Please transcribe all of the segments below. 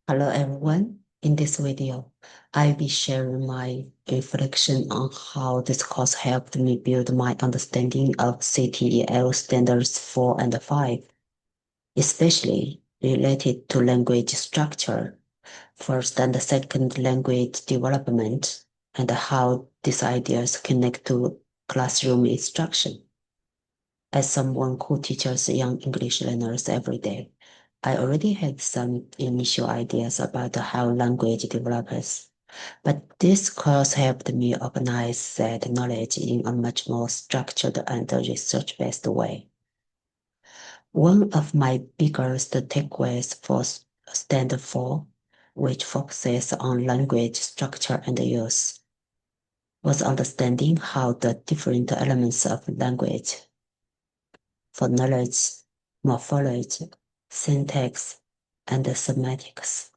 Hello everyone. In this video, I'll be sharing my reflection on how this course helped me build my understanding of CTEL standards 4 and 5, especially related to language structure, first and second language development, and how these ideas connect to classroom instruction. As someone who teaches young English learners every day, I already had some initial ideas about how language develops, but this course helped me organize that knowledge in a much more structured and research-based way. One of my biggest takeaways for Standard 4, which focuses on language structure and use, was understanding how the different elements of language, phonology, morphology, syntax, and semantics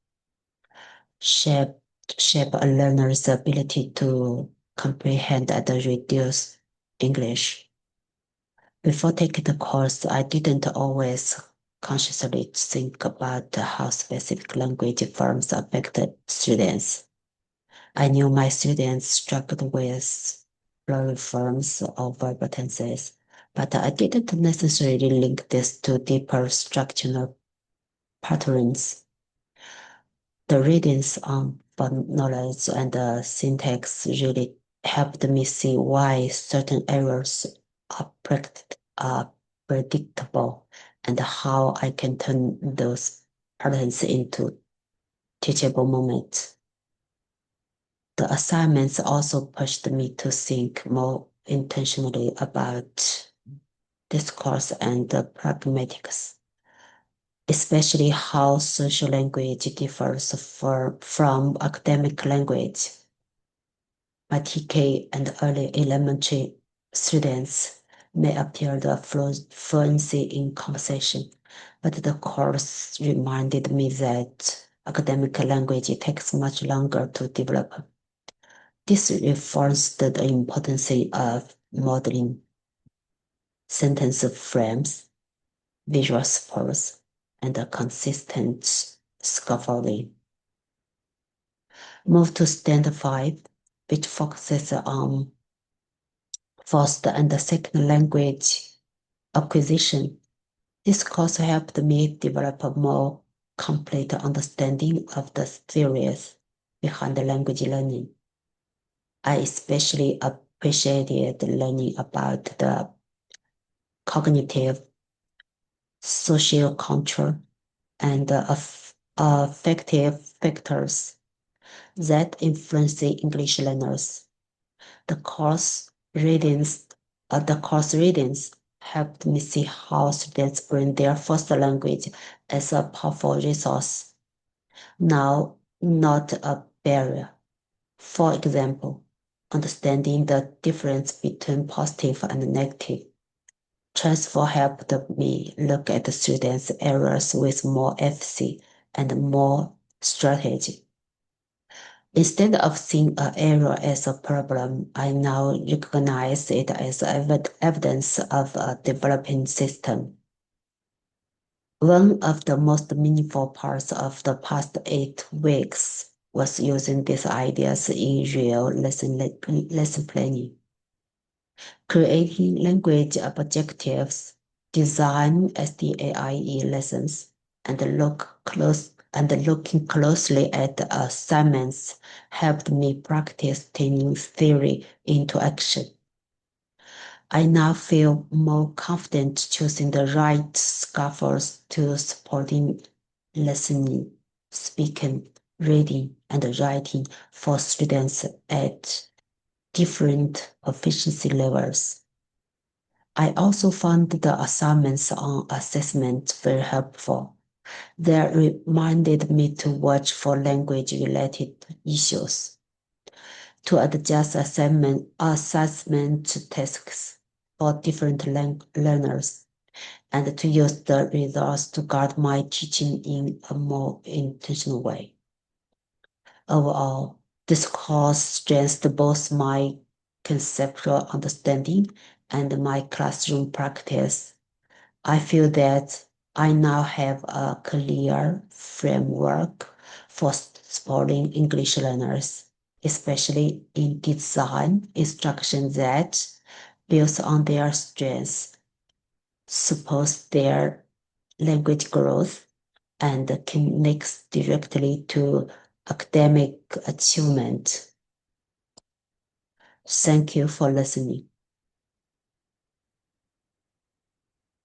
shape, shape a learner's ability to comprehend and reduce English. Before taking the course, I didn't always consciously think about how specific language forms affected students. I knew my students struggled with plural forms or verbal tenses, but I didn't necessarily link this to deeper structural patterns. The readings on knowledge and syntax really helped me see why certain errors are predictable and how I can turn those patterns into teachable moments. The assignments also pushed me to think more intentionally about discourse and pragmatics, especially how social language differs from academic language. My TK and early elementary students may appear the fluency in conversation, but the course reminded me that academic language takes much longer to develop. This reinforced the importance of modeling sentence frames, visual supports, and a consistent scaffolding. Move to Standard 5, which focuses on first and second language acquisition. This course helped me develop a more complete understanding of the theories behind language learning. I especially appreciated learning about the cognitive, social culture, and affective factors that influence English learners. The course readings, the course readings helped me see how students bring their first language as a powerful resource, now not a barrier. For example, understanding the difference between positive and negative transfer helped me look at the students' errors with more empathy and more strategy. Instead of seeing an error as a problem, I now recognize it as evidence of a developing system. One of the most meaningful parts of the past 8 weeks was using these ideas in real lesson planning, creating language objectives, design SDAIE lessons, and looking closely at the assignments helped me practice turning theory into action. I now feel more confident choosing the right scaffolds to supporting listening, speaking, reading, and writing for students at different proficiency levels. I also found the assignments on assessment very helpful. They reminded me to watch for language-related issues, to adjust assessment tasks for different learners, and to use the results to guide my teaching in a more intentional way. Overall, this course strengthened both my conceptual understanding and my classroom practice. I feel that I now have a clear framework for supporting English learners, especially in design instruction that builds on their strengths, supports their language growth, and connects directly to academic achievement. Thank you for listening.